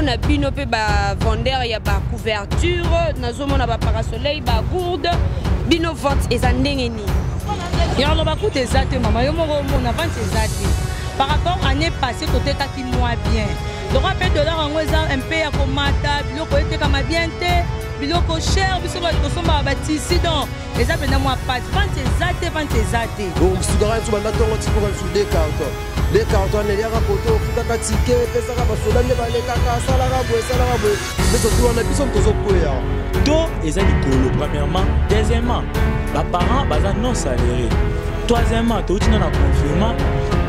nazomona bino pe ba vendeur ya ba couverture, nazomona ba parasoleil, ba gourde, bino vente eza ndenge ni. Ya lo ba coûte exacte maman, yo moko mona vente exacte. Par rapport à l'année passée côté qui moins bien. Le rappel de l'or en un peu à comata, biloko était comme bien té, biloko cher, biso ba kosomba batisi donc les appels moi pas vente exacte. Donc si tu regardes sur la tongo tu peux sur des cartons. Les cartons les ya rapoto fuka ticket pesa ka basola ne ba le kaka sala ka bo. Mais surtout on a biso tozo koya. To ezali kolo premièrement, deuxièmement, ba parents baza non salariés. Troisièmement, to utina na confirmation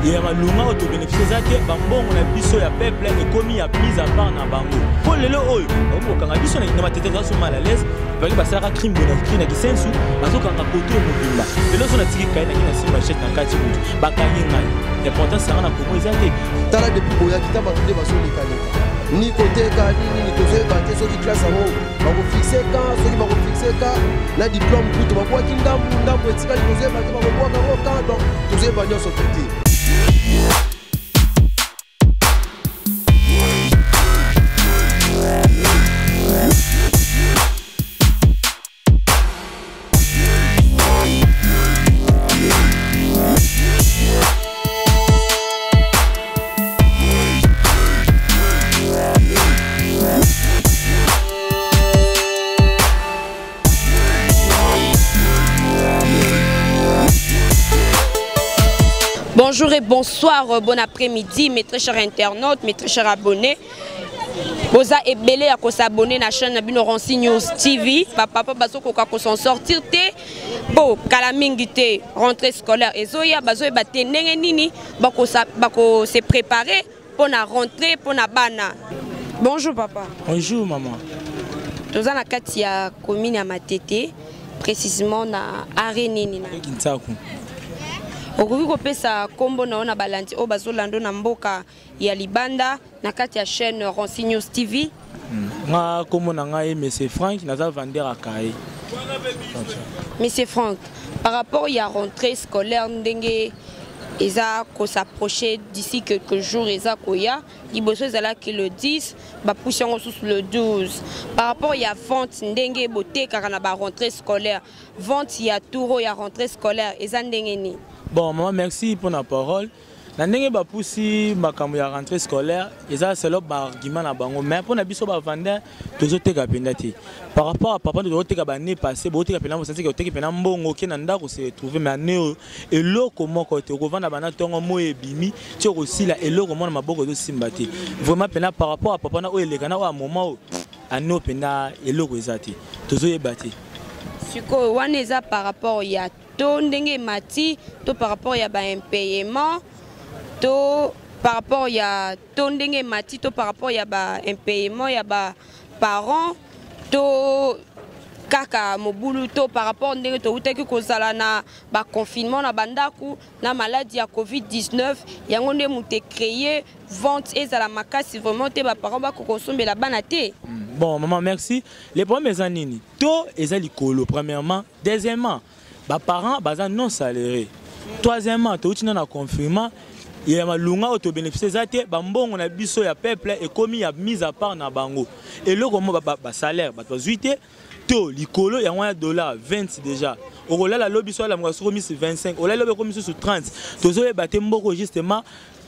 et ma lunga auto bénéficier zake bambongo na biso ya peuple et commis ya mise à part na bango. Pour lelo oyo, on kanga biso na matete za so mal à l'aise, bali basara crime bona crime na kisensu, bazo kanga koto mobimba. Lelo so na tiki kai na kina simba chete na kati mutu. Bakangi ngai. L'important c'est na komo ezate. Tala depuis boya kita ba tule baso le kaleka. Ni côté ka ni tozo baté so di classe amo. Ba ko fixer quand, so ki ba ko fixer quand na diplôme tout ba kwa kindambu etika tozo baté ba ko kwa quand donc tozo ba nyoso petit. Bonjour et bonsoir, bon après-midi, mes très chers internautes, mes très chers abonnés. Boza et belé à s'abonner à la chaîne Bino Ronsi News TV. Papa bazo koka ko s'en sortir te. Bo kalamingité rentrée scolaire et zoya bazo e baté ndenge nini bako se préparer pour la rentrée pour la bana. Bonjour papa. Bonjour maman. Toza na kati ya commune ya Matete, précisément na Arenini na Kinsaku. Okoki kopesa kombo na ona balanti o bazolando na mboka ya Libanda na kati ya chaîne Ronsi News TV. Nga kombo na ngai Monsieur Frank naza vendeur à Kaye. Monsieur Frank, par rapport ya rentrée scolaire ndenge eza ko s'approcher d'ici quelques jours eza koya liboso ezala ki le 10 ba pousser sous le 12. Par rapport ya vente ndenge boté kaka na ba rentrée scolaire, vente ya touro ya rentrée scolaire eza ndenge ni. Bon, maman, merci pour la parole. Nandenge ba poussi makambo ya rentrée scolaire, eza selo ba argument na bango, mais pour na biso ba vendre tozo teka pendati. Par rapport à papa tozo teka ba année passée, bo teka pena mo sensi ke teka pena mbongo ke na ndako se trouver mais année eloko moko te ko vanda bana tongo mo ebimi, ti ko sila eloko mo na maboko do simbati. Vraiment pena par rapport à papa na o elekana o a moment année pena eloko ezati. Tozo yebati. Siko wana eza par rapport ya to ndenge mati to par rapport ya ba impayement to par rapport ya to ndenge mati to par rapport ya ba impayement ya ba parents to kaka mobulu to par rapport ndenge to utaki kozala na ba confinement na bandaku na maladie ya Covid-19 yango nde muté créer vente ezala makasi vraiment te ba parents ba ko consommer la banate. Bon maman merci. Les problèmes sont nini? To ezali kolo premièrement, deuxièmement ba parents baza non salariés. Troisièmement, to utina na confirmation ya malunga auto bénéficier zate bambongo na biso ya peuple et commis ya mise à part na bango. Et le comment ba salaire ba 18 to likolo ya $20 20 déjà. Okola la lobby so la mwa sur 25. Ola lobby comme sur 30. Tozo e baté mboko justement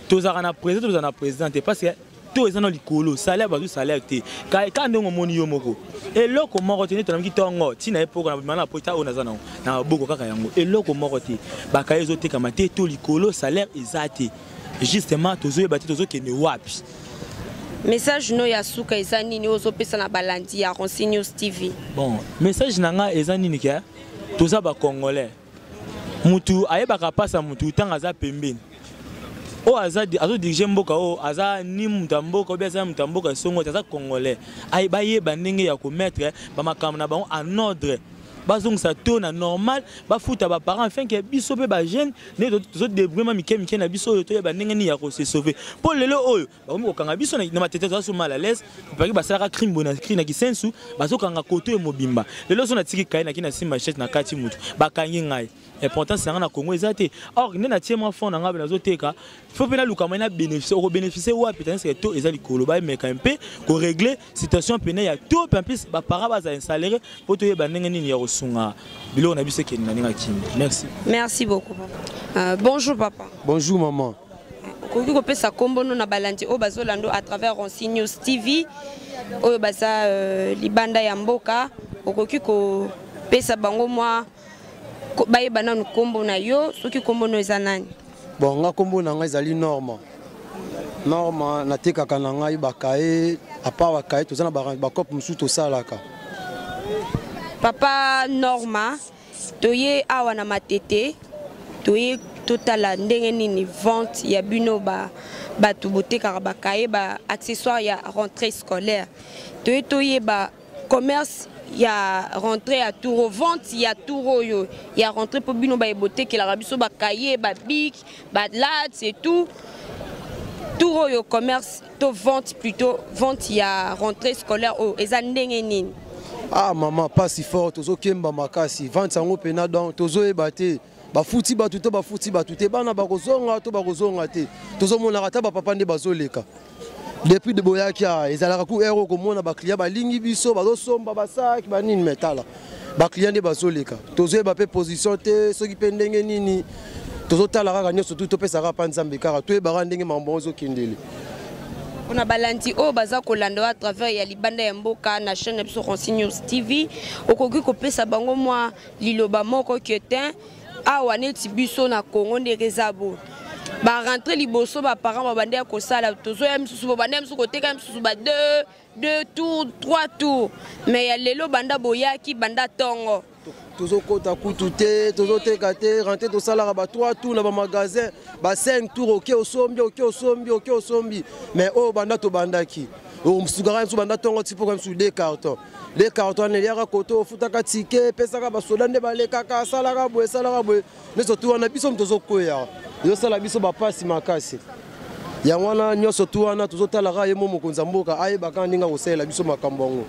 tozara na président tozana présidente parce que to ezana likolo salaire ba salaire te. Ka ndongo moni yo moko. Eloko moko te neti na kitongo tina epoko na bimana pota ona zana na boko kaka yango eloko moko te baka ezote kama te to likolo salaire ezate justement tozo ebati tozo kene wapi message no ya suka eza nini ozo pesa na balandi ya Ronsi News TV. Bon message nanga eza nini ka toza ba congolais mutu ayebaka pasa mutu tanga za pembeni o azadi azo dirige mboka o aza ni mutamboka obi aza mutamboka songo aza congolais ay baye bandenge ya ko mettre ba makamna ba en ordre bazongisa to na normal bafuta ba parents afin que biso pe ba jeune ne to débrouiller mike na biso oyo to ya ndenge ni ya ko se sauver pour lelo oyo bakomi kokanga biso na matete to so mal à l'aise parce que basalaka crime bona crime na kisensu bazokanga koto e mobimba lelo so na tiki kai na kina simba machette na kati mutu bakangi ngai important c'est na Congo ezate or ne na tiema fond na ngabe nazoteka faut pena luka mana bénéficier au bénéficier ou peut-être c'est to ezali kolo ba mais quand peu ko régler situation pena ya to en plus ba para baza installer pour to yeba ndenge nini ya kosunga bilo na biso kenina ninga kimi. Merci beaucoup papa. Bonjour papa. Bonjour maman. Koki ko pesa kombo no na balandi o bazolando à travers Ronsi News TV o baza libanda ya mboka okoki ko pesa bango moi baye bananu kombo na yo soki kombo no eza nani? Bon nga kombo na nga ezali Norma natekaka na ngai bakaye apa bakaye tozana ba kope musu to salaka. Papa Norma toye awa na matete toye totala ndenge nini vente ya bino batu botekaka bakaye ba accessoires ya rentrée scolaire toye ba commerce ya rentrée à tour vente ya tour yo ya rentrée pour bino ba ebote ke la biso ba cahier ba bic ba latte et tout yo commerce to vente plutôt vente ya rentrée scolaire o eza ndenge nini? Ah maman pas si fort tozo kemba makasi vente sango pena donc tozo ebate bafuti batute bana bakozonga to bakozonga te tozo mona kata ba papa nde bazoleka depuis de boyaki ezalaka ku ero komona ba client balingi biso bazosomba basaki banini metala ba client nde bazoleka tozo eba pe position te soki pe ndenge nini tozo tala kaka nyoso tout to pesa ka panzambe kaka to eba ndenge mambo ozokindele. On a balanti o baza kolando à travers ya libanda ya mboka na chaîne biso Ronsi News TV okoki ko pesa bango moi liloba moko ketin awa neti biso na Congo nderezabo ba rentrer liboso ba parents ba bande ko sala tozo ya msusu ba bande msusu koteka msusu ba 2 tours 3 tours mais ya lelo banda boyaki banda tongo tozo kota kutu te tozo teka te rentrer to sala ba 3 tours na ba magasin ba 5 tours OK osombi mais o banda to bandaki o msugara msu banda tongo tipo comme sur des cartons ne liaka koto futaka ticket pesaka ba soda nde balekaka salaka boye ne surtout wana biso mtozo koya yo sala biso ba pasi makasi ya wana nyoso tu wana tozotala ka yemo mokonza mboka ayebaka ndinga kosela biso makambongo.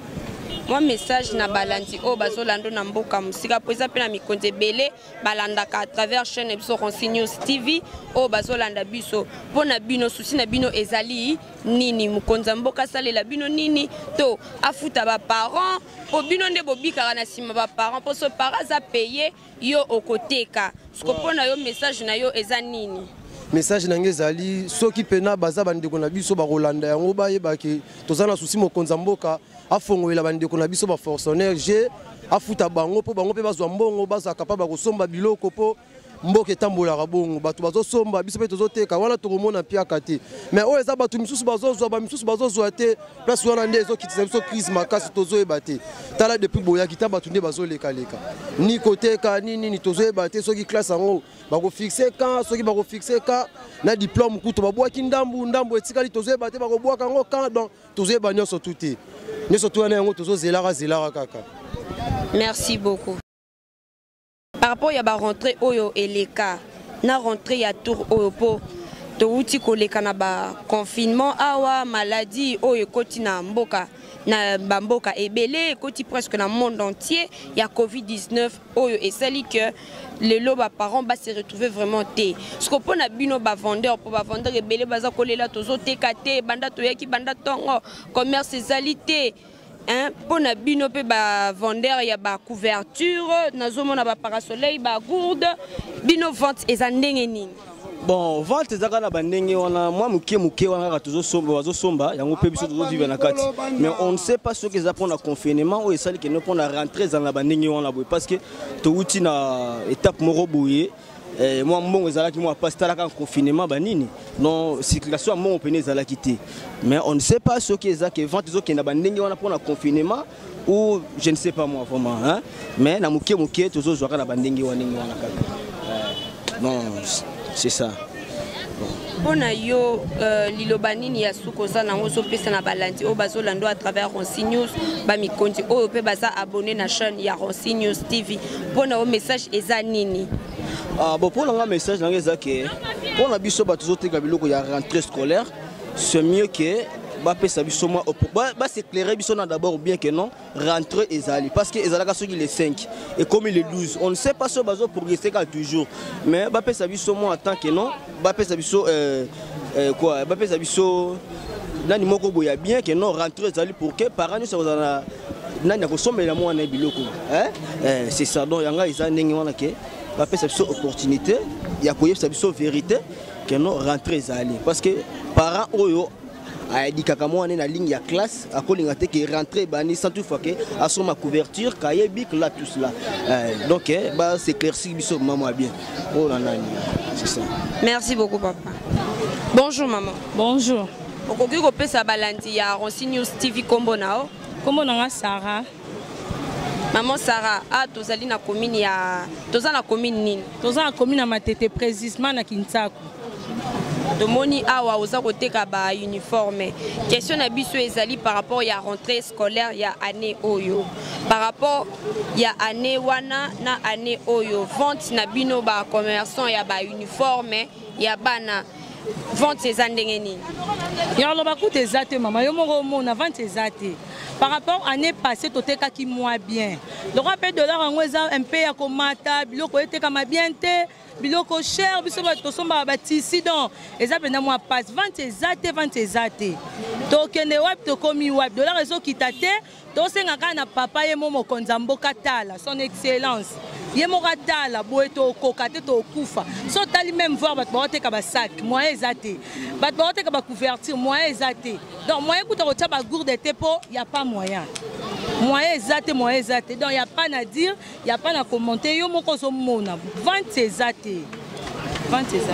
Moi message na balanti o bazolando na mboka musika poza pe na mikonze belé balandaka à travers chaîne biso Ronsi News TV o bazolanda biso pona bino souci na bino ezali nini mukonza mboka salela bino nini to afuta ba parents po bino nde bobika na sima ba parents po so parents a payer yo okoteka sko pona yo message na yo eza nini? Message nange zali soki pena baza bandeko na biso ba Rolanda yango bayebaki tozana souci mokonza mboka afongolela bandeko na biso ba forcenaire je afuta bango po bango pe bazwa mbongo baza capable kosomba biloko po mboka etambolaka bongo bato bazosomba biso pe tozoteka wana tokomona piaka te mais oyo eza bato misusu bazozwa te place wana nde ezokitisa biso crise makasi tozoyeba te tala depuis boyaki ta bato nde bazoleka ni koteka nini tozoyeba te soki classe yango bakofixe quand soki bakofixe quand na diplôme kuto babwaki ndambu etikali tozoyeba te bakobwaka yango quand donc tozoyeba nyonso tout te nyonso tu wana yango tozozelaka kaka. Merci beaucoup. Par rapport à la rentrée oyo eleka na rentrée ya tour oyo po to uti koleka na ba confinement awa maladie oyo koti na mboka na bamboka ebele koti presque na monde entier ya Covid-19 oyo esali que les loba parents ba se retrouver vraiment té ce qu'on pona bino ba vendeur pour ba vendre ebele baza kolela tozo tekate banda to yaki banda tongo commerce ezalité. Pour na bino pe ba vendeur ya ba couverture nazomona ba parasoleil ba gourde bino vente eza ndenge nini? Bon vente ezaka na bandenge wana moi muke wana ka bazosomba yango pe biso tozo vivre na kati mais on ne sait pas ce que ça pour na confinement ou esali que no pour na rentrer dans la bandenge wana boy parce que to uti na étape moko boye moi mbongo ezalaki moi pas talaka en confinement banini non circulation mon peine ezalaki te mais on ne sait pas ce que ça que vente zo ke na bandenge wana pour na confinement ou je ne sais pas moi vraiment hein mais na muke tozo zo na bandenge wana kaka non c'est ça. Pona yo liloba nini ya suko za nango so pesa na balandi o bazolando à travers Ronsi News ba mikonzi o pe baza abonné na chaîne ya Ronsi News TV. Pona o message eza nini? Bon pour un message dans les que pour la biso batuzoteka biloko ya rentrée scolaire, c'est mieux que s'éclairer d'abord bien que non rentrer ezali parce que ezalaka soki les 5 et comme il est 12 on ne sait pas ce bazo pour rester toujours mais ça biso moi en tant que non ça biso quoi ça biso nani moko boya bien que non rentrer ezali pour que parents ça na nani akosomela moi na biloko c'est ça donc yanga eza ndenge wana ke ça biso opportunité ya koyeba biso vérité que non rentrer ezali parce que parents oyo a dit qu'à na ligne ya classe à kolinga te que rentrer bani sans toutefois que à son ma couverture cahier bic là tout cela donc bah c'est éclairci biso maman bien oh là là c'est ça. Merci beaucoup papa. Bonjour maman. Bonjour. Okoki ko pesa balandi ya Ronsi News TV kombo nao? Kombo nanga Sarah. Maman Sarah, tozali na commune ya toza na commune nini? Toza na commune na Matete précisément na Kinsaku. Domoni awa oza koteka ba uniforme. Question na biso ezali par rapport ya rentrée scolaire ya année oyo. Par rapport ya année wana na année oyo, vente na bino ba commerçant ya ba uniforme ya bana. Vente ces ndenge nini? Ya lo ba coûte ezate maman, yo moko mona vente ezate. Par rapport à l'année passée, tu as qui moins bien. Le rappel de l'art en un peu à comata, biloko était comme bien té, biloko cher, biloko somba bâtisse donc. Et ça pendant moi passe 20 exaté. Donc ne web to komi web. De la raison qui t'a té, donc c'est un papa et momo konzambo katala, son excellence. Yemo katala, boeto kokate to kufa. So tali même voir bat bote ka ba sac, moi exaté. Bat bote ka ba couverture, moi exaté. Donc moi écoute au taba gourde té po, y a pas moyen. Moi exaté. Donc y a pas à dire, y a pas à commenter. Yo moko so mona. 20 exaté.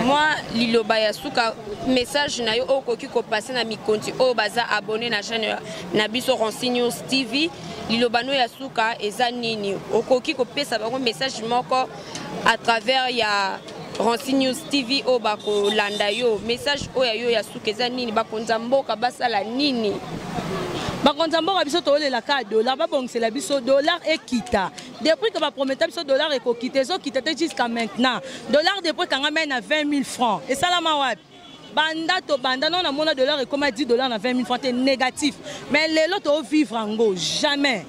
Moi liloba ya suka message na yo okoki ko passer na mikonti o baza abonné na chaîne na biso Ronsi News TV. Lilobano ya suka eza nini okoki ko pesa bango message moko à travers ya Ronsi News TV o bako landa yo message o ya yo ya suka eza nini bakonza mboka basala nini bakonza mboka biso tolela ka dollar babongisela biso dollar ekita depuis que ba promettre biso dollar ekokita zo kita jusqu'à maintenant dollar depuis kanga mène à 20 000 francs et ça la mawapi banda to banda non na mona dollar et comme 10 dollars na 20 000 francs c'est négatif mais les lots to vivre en go jamais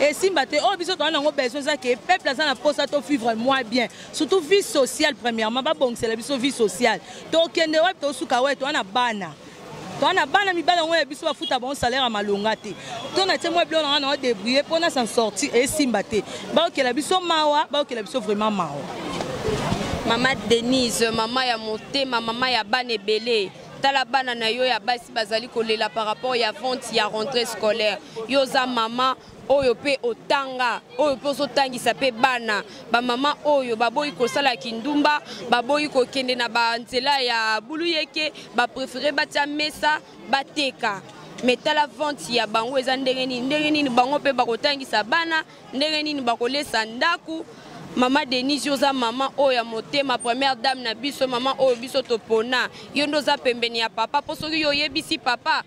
et si mbate oh biso to na ngo besoin ça que peuple ça na posa to vivre moins bien surtout vie sociale premièrement ba bon c'est la biso vie sociale to kende web to suka we to na bana mi bana ngo biso ba futa bon salaire à malonga te to na temo blo na débrouiller pour na s'en sortir et si mbate ba que la biso mawa ba que la biso vraiment mawa. Maman Denise, maman ya motema, maman ya bane belé. Tala bana na yo ya basi bazali kolela par rapport ya vente ya rentrée scolaire. Yo za maman oyo pe otanga, oyo pe sotangisa pe bana. Ba maman oyo baboyi kosala kindumba, baboyi kokende na ba nzela ya buluyeke, ba préférer batia mesa, bateka. Mais tala vente ya bango eza ndenge nini bango pe bakotangisa bana, ndenge nini bakolesa ndaku. Maman Denise yoza maman oya motema première dame na biso maman oyo biso topona yo ndoza pembeni ya papa po soki yo yebisi papa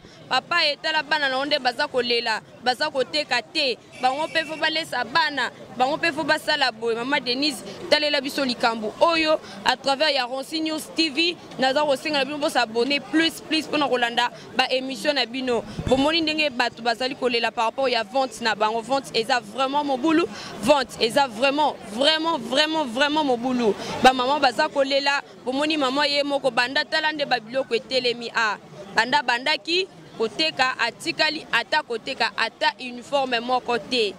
etala bana na onde baza kolela baza koteka te bango pe fo balesa bana bango pe fo basala boye maman Denise talela biso likambu oyo à travers ya Ronsi News TV naza kosenga na bino bo s'abonner plus pona kolanda ba émission na bino bomoni ndenge bato bazali kolela par rapport ya vente na bango vente eza vraiment mobulu vente eza vraiment mon boulot. Ba maman baza kolela, bomoni maman ye moko banda talande babiloko etelemi a. Banda ki koteka atikali ata koteka ata uniforme moko te.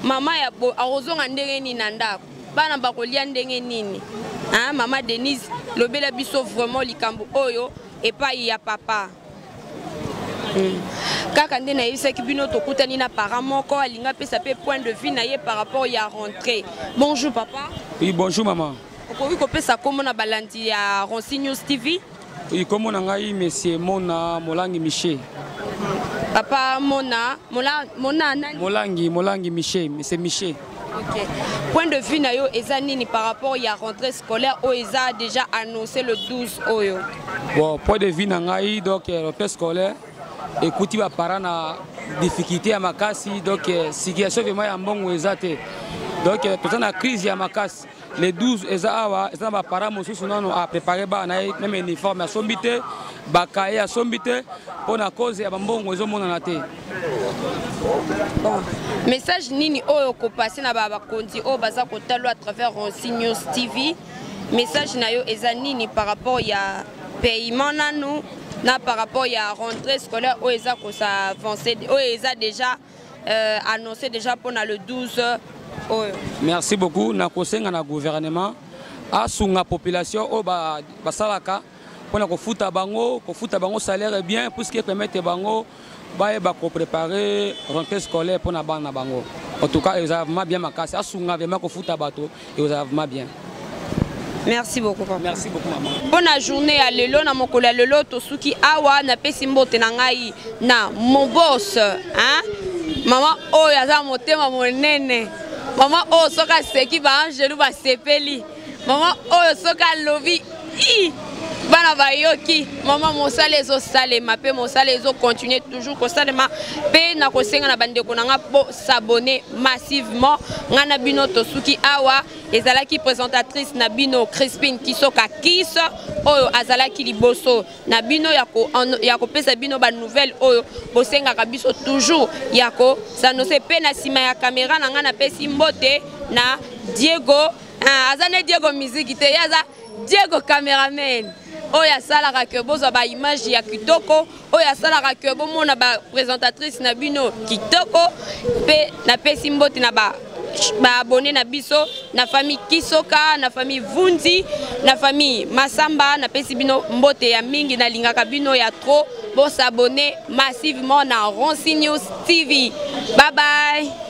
Maman ya bo arozonga ndenge ni nanda. Bana bakolia ndenge nini. Hein maman Denise lobela biso vraiment likambu oyo epai ya papa. Kaka nde na yebisaki bino tokutani na parent moko alinga pesa pe point de vue na ye par rapport ya rentrée. Bonjour papa. Oui, bonjour maman. Okoki kopesa komo na balandi ya Ronsi News TV? Oui, komo na ngai monsieur Mona Molangi Miché. Papa Mona nani? Molangi Miché, c'est Miché. Ok. Point de vue nayo ezanini par rapport à la rentrée scolaire où ils a déjà annoncé le 12 oyo. Bon, point de vue nangai donc rentrée scolaire écoutez les parents na difficulté à makasi donc situation vraiment ya mbongo ezate. Donc tout ça na crise ya makasi. Les 12 eza awa eza ba parents mosusu nano a préparer ba na même uniforme à sombité, ba kaye à sombité pour na cause ya mbongo ezo mona na te. Bon. Message nini oyo ko passer na ba kondi o baza ko talo à travers Signos TV. Message na yo eza nini par rapport ya paiement nanu na par rapport ya rentrée scolaire o eza ko sa avancer o eza déjà annoncé déjà pour le 12. Merci beaucoup. Na kosenga na gouvernement asunga population o ba salaka pour na kofuta bango salaire bien puisque permettre bango ba préparer rentrée scolaire pour na bana bango. En tout cas, ils ont vraiment bien makasi asunga vraiment kofuta bato et ils ont vraiment bien. Merci beaucoup papa. Merci beaucoup maman. Bonne journée à lelo na mokolo lelo tosuki awa na pesi mbote na ngai na mon boss hein. Maman oyo aza motema monene. Maman oyo soka seki ba angelu ba sepeli. Maman oyo soka lobi i bana bayoki. Maman mosala ezo salema pe mosala ezo continuer toujours ko salema pe na kosenga na bandeko na nga po s'abonner massivement ngana bino tosuki awa ezalaki présentatrice na bino Crispine Kisoka Kiss oyo azalaki liboso na bino yako pesa bino ba nouvelle oyo bosenga kabiso toujours yako s'annoncer pe na sima ya caméra na ngana pesi mbote na Diego azane Diego musique te yaza Diego cameraman oya salaka ke bozo ba image ya kitoko oya salaka ke bomona ba présentatrice na bino kitoko pe na pesi mbote na ba abonné na biso na famille Kisoka na famille Vundi na famille Masamba na pesi bino mbote ya mingi na lingaka bino ya trop bo s'abonner massivement na Signos TV. Bye bye.